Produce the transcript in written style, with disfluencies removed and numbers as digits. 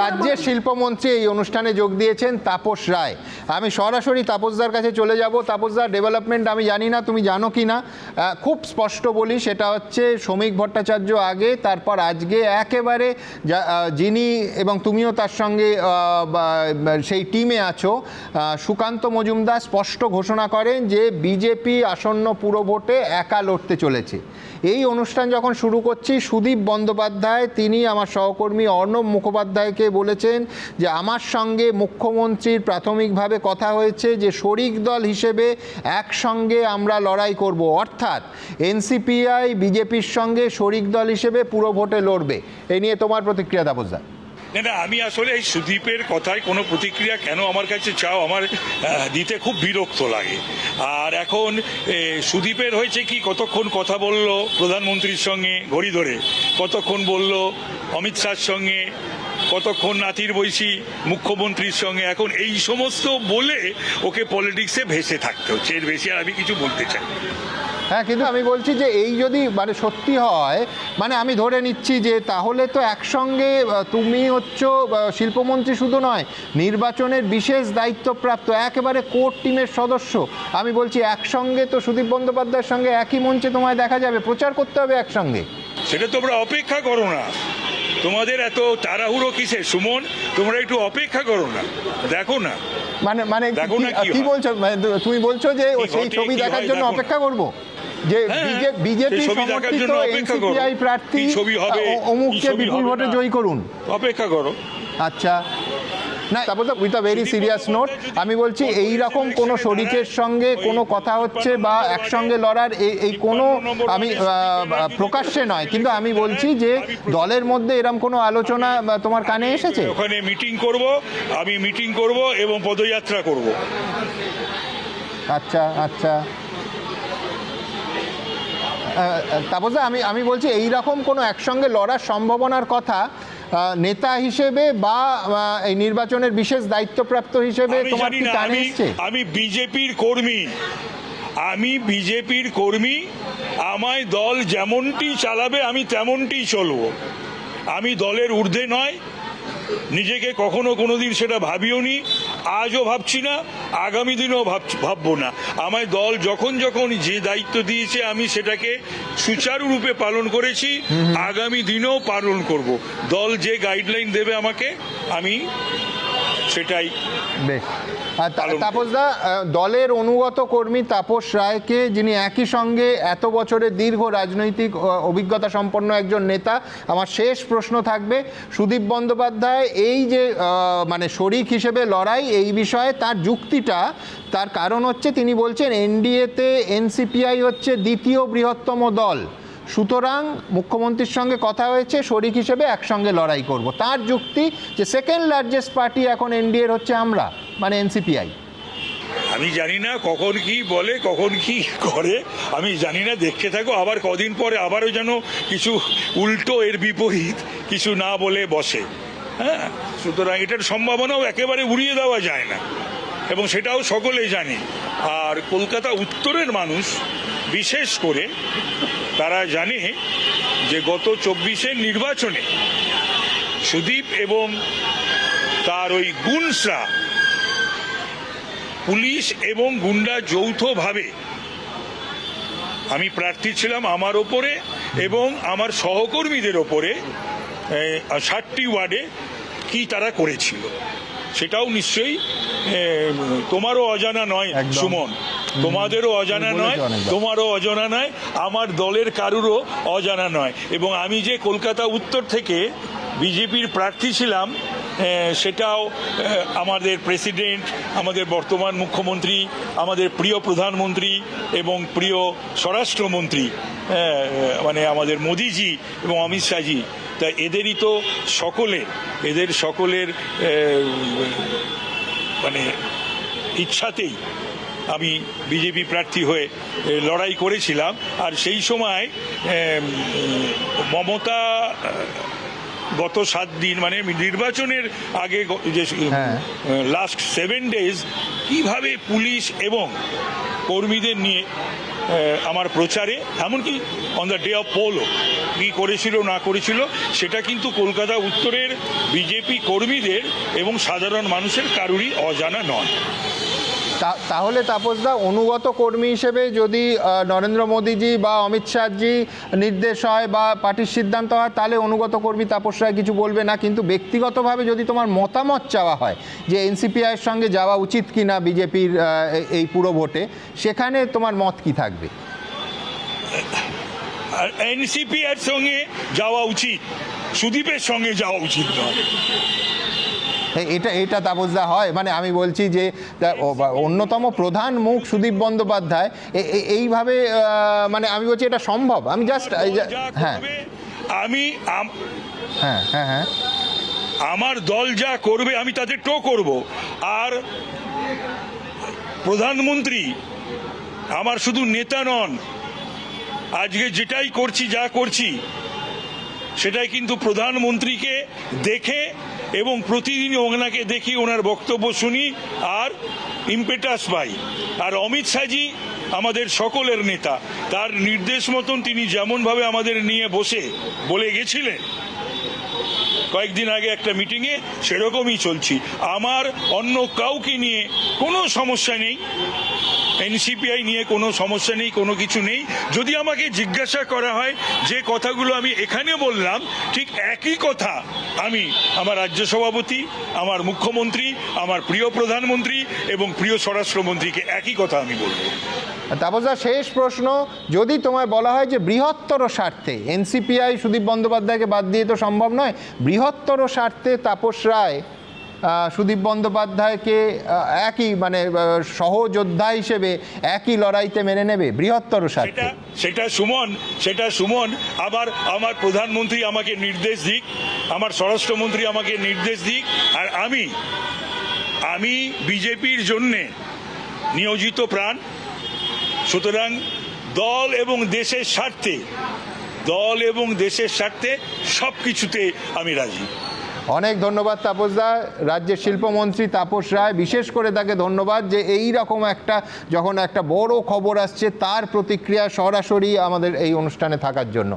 রাজ্যের শিল্পমন্ত্রী এই অনুষ্ঠানে যোগ দিয়েছেন তাপস রায়। আমি সরাসরি তাপসদার কাছে চলে যাব। তাপসদার ডেভেলপমেন্ট আমি জানি না তুমি জানো কি না, খুব স্পষ্ট বলি, সেটা হচ্ছে শ্রমিক ভট্টাচার্য আগে, তারপর আজকে একেবারে যিনি এবং তুমিও তার সঙ্গে সেই টিমে আছো, সুকান্ত মজুমদার স্পষ্ট ঘোষণা করেন যে বিজেপি আসন্ন পুরভোটে একা লড়তে চলেছে। এই অনুষ্ঠান যখন শুরু করছি, সুদীপ বন্দ্যোপাধ্যায় তিনি আমার সহকর্মী অর্ণব মুখোপাধ্যায়কে বলেছেন যে আমার সঙ্গে মুখ্যমন্ত্রীর প্রাথমিকভাবে কথা হয়েছে যে শরিক দল হিসেবে একসঙ্গে আমরা লড়াই করব, অর্থাৎ এনসিপিআই বিজেপির সঙ্গে শরিক দল হিসেবে পুরো ভোটে লড়বে। এই নিয়ে তোমার প্রতিক্রিয়া তাপসদা? না, আমি আসলে এই সুদীপের কথায় কোনো প্রতিক্রিয়া কেন আমার কাছে চাও, আমার দিতে খুব বিরক্ত লাগে। আর এখন সুদীপের হয়েছে কি, কতক্ষণ কথা বলল প্রধানমন্ত্রীর সঙ্গে ঘড়ি ধরে, কতক্ষণ বলল অমিত শাহর সঙ্গে, কতক্ষণ নাতির বৈশী মুখ্যমন্ত্রীর সঙ্গে। এখন এই সমস্ত বলে ওকে পলিটিক্সে ভেসে থাকতে হচ্ছে, এর বেশি আর আমি কিছু বলতে চাই। হ্যাঁ, কিন্তু আমি বলছি যে এই যদি মানে সত্যি হয়, মানে আমি ধরে নিচ্ছি যে তাহলে তো একসঙ্গে তুমি হচ্ছ শিল্পমন্ত্রী শুধু নয়, নির্বাচনের বিশেষ দায়িত্বপ্রাপ্ত একেবারে কোর টিমের সদস্য। আমি বলছি একসঙ্গে তো সুদীপ বন্দ্যোপাধ্যায়ের সঙ্গে একই মঞ্চে তোমায় দেখা যাবে, প্রচার করতে হবে একসঙ্গে। সেটা তোমরা অপেক্ষা করো না, তোমাদের এত তাড়াহুড়ো কিসে সুমন? তোমরা একটু অপেক্ষা করো না, দেখো না। মানে কি বলছো? তুমি বলছো যে সেই ছবি দেখার জন্য অপেক্ষা করব, যে বিজেপি সমর্থিত এনসিপিআই প্রার্থী অমুককে বিপুল ভোটে জয়ী করুন, অপেক্ষা করো। আচ্ছা, না তারপর with a very serious note, আমি বলছি এই রকম কোনো শরিকের সঙ্গে কোনো কথা হচ্ছে বা একসঙ্গে লড়ার এই কোনো, আমি প্রকাশ্যে নয়, কিন্তু আমি বলছি যে দলের মধ্যে এরকম কোনো আলোচনা তোমার কানে এসেছে? ওখানে মিটিং করব, আমি মিটিং করব এবং পদযাত্রা করব। আচ্ছা আচ্ছা, তাপসদা আমি বলছি এই রকম কোনো একসঙ্গে লড়ার সম্ভাবনার কথা নেতা হিসেবে বা এই নির্বাচনের বিশেষ দায়িত্বপ্রাপ্ত হিসেবে তোমার কি কানে এসেছে? আমি বিজেপির কর্মী, আমি বিজেপির কর্মী, আমায় দল যেমনটি চালাবে আমি তেমনটি চলব। আমি দলের ঊর্ধ্বে নয়, নিজেকে কখনো কোনোদিন সেটা ভাবিও নি, আজও ভাবছি না, আগামী দিনেও ভাববো না। আমায় দল যখন যখন যে দায়িত্ব দিয়েছে আমি সেটাকে সুচারুরূপে পালন করেছি, আগামী দিনেও পালন করব। দল যে গাইডলাইন দেবে আমাকে, আমি সেটাই। বেশ। তাপসদা, দলের অনুগত কর্মী তাপস রায়কে, যিনি একই সঙ্গে এত বছরের দীর্ঘ রাজনৈতিক অভিজ্ঞতা সম্পন্ন একজন নেতা, আমার শেষ প্রশ্ন থাকবে, সুদীপ বন্দ্যোপাধ্যায় এই যে মানে শরিক হিসেবে লড়াই, এই বিষয়ে তার যুক্তিটা, তার কারণ হচ্ছে তিনি বলছেন এনডিএতে এনসিপিআই হচ্ছে দ্বিতীয় বৃহত্তম দল, সুতরাং মুখ্যমন্ত্রীর সঙ্গে কথা হয়েছে শরিক হিসেবে একসঙ্গে লড়াই করব। তার যুক্তি যে সেকেন্ড লার্জেস্ট পার্টি এখন এনডিএর হচ্ছে আমরা, মানে এনসিপিআই। আমি জানি না কখন কি বলে, কখন কি করে, আমি জানি না, দেখতে থাকো। আবার কদিন পরে আবারও যেন কিছু উল্টো এর বিপরীত কিছু না বলে বসে। হ্যাঁ, সুতরাং এটার সম্ভাবনাও একেবারে উড়িয়ে দেওয়া যায় না, এবং সেটাও সকলেই জানি। আর কলকাতা উত্তরের মানুষ বিশেষ করে তারা জানে যে গত 24-এর নির্বাচনে সুদীপ এবং তার ওই গুন্ডসরা, পুলিশ এবং গুন্ডা যৌথভাবে, আমি প্রার্থী ছিলাম আমার ওপরে এবং আমার সহকর্মীদের ওপরে 60টি ওয়ার্ডে কি তারা করেছিল, সেটাও নিশ্চয়ই তোমারও অজানা নয় সুমন, তোমাদেরও অজানা নয়, তোমারও অজানা নয়, আমার দলের কারুরও অজানা নয়। এবং আমি যে কলকাতা উত্তর থেকে বিজেপির প্রার্থী ছিলাম, সেটাও আমাদের প্রেসিডেন্ট, আমাদের বর্তমান মুখ্যমন্ত্রী, আমাদের প্রিয় প্রধানমন্ত্রী এবং প্রিয় স্বরাষ্ট্রমন্ত্রী, মানে আমাদের মোদিজি এবং অমিত শাহজি, তা এদেরই তো এদের সকলের মানে ইচ্ছাতেই আমি বিজেপি প্রার্থী হয়ে লড়াই করেছিলাম। আর সেই সময় মমতা গত 7 দিন মানে নির্বাচনের আগে যে লাস্ট 7 ডেজ কিভাবে পুলিশ এবং কর্মীদের নিয়ে আমার প্রচারে এমনকি অন দ্য ডে অফ পোলও কী করেছিল না করেছিল সেটা কিন্তু কলকাতা উত্তরের বিজেপি কর্মীদের এবং সাধারণ মানুষের কারুরই অজানা নয়। তাহলে তাপসদা, অনুগত কর্মী হিসেবে যদি নরেন্দ্র মোদীজি বা অমিত শাহজি নির্দেশ হয় বা পার্টির সিদ্ধান্ত হয়, তাহলে অনুগত কর্মী তাপস রায় কিছু বলবে না, কিন্তু ব্যক্তিগতভাবে যদি তোমার মতামত চাওয়া হয় যে এনসিপিআইয়ের সঙ্গে যাওয়া উচিত কি না বিজেপির এই পুরো ভোটে, সেখানে তোমার মত কি থাকবে? এনসিপিআইয়ের সঙ্গে যাওয়া উচিত, সুদীপের সঙ্গে যাওয়া উচিত নয়। এটা তাপসদা হয়? মানে আমি বলছি যে অন্যতম প্রধান মুখ সুদীপ বন্দ্যোপাধ্যায় এইভাবে, মানে আমি বলছি এটা সম্ভব? আমি জাস্ট হ্যাঁ হ্যাঁ হ্যাঁ হ্যাঁ আমার দল যা করবে আমি তাদের টো করব। আর প্রধানমন্ত্রী আমার শুধু নেতা নন, আজকে যেটাই করছি যা করছি সেটাই কিন্তু প্রধানমন্ত্রীকে দেখে এবং প্রতিদিন ওনাকে দেখি, ওনার বক্তব্য শুনি আর ইম্পেটাস পাই। আর অমিত শাহজি আমাদের সকলের নেতা, তার নির্দেশ মতন তিনি যেমনভাবে আমাদের নিয়ে বসে বলে গেছিলেন কয়েকদিন আগে একটা মিটিংয়ে, সেরকমই চলছি। আমার অন্য কাউকে নিয়ে কোনো সমস্যা নেই, এনসিপিআই নিয়ে কোনো সমস্যা নেই, কোনো কিছু নেই। যদি আমাকে জিজ্ঞাসা করা হয় যে কথাগুলো আমি এখানে বললাম, ঠিক একই কথা আমি আমার রাজ্য সভাপতি, আমার মুখ্যমন্ত্রী, আমার প্রিয় প্রধানমন্ত্রী এবং প্রিয় স্বরাষ্ট্রমন্ত্রীকে একই কথা আমি বলবো। তাপসদা, শেষ প্রশ্ন, যদি তোমায় বলা হয় যে বৃহত্তর স্বার্থে, এনসিপিআই সুদীপ বন্দ্যোপাধ্যায়কে বাদ দিয়ে তো সম্ভব নয়, বৃহত্তর স্বার্থে তাপস রায় সুদীপ বন্দ্যোপাধ্যায়কে একই মানে সহযোদ্ধা হিসেবে একই লড়াইতে মেনে নেবে বৃহত্তর স্বার্থে? সেটা সুমন আবার আমার প্রধানমন্ত্রী আমাকে নির্দেশ দিক, আমার স্বরাষ্ট্রমন্ত্রী আমাকে নির্দেশ দিক, আর আমি বিজেপির জন্যে নিয়োজিত প্রাণ। সুতরাং দল এবং দেশের স্বার্থে সব কিছুতে আমি রাজি। অনেক ধন্যবাদ তাপসদা। রাজ্যের শিল্পমন্ত্রী তাপস রায়, বিশেষ করে তাকে ধন্যবাদ যে এই রকম একটা যখন একটা বড় খবর আসছে তার প্রতিক্রিয়া সরাসরি আমাদের এই অনুষ্ঠানে থাকার জন্য।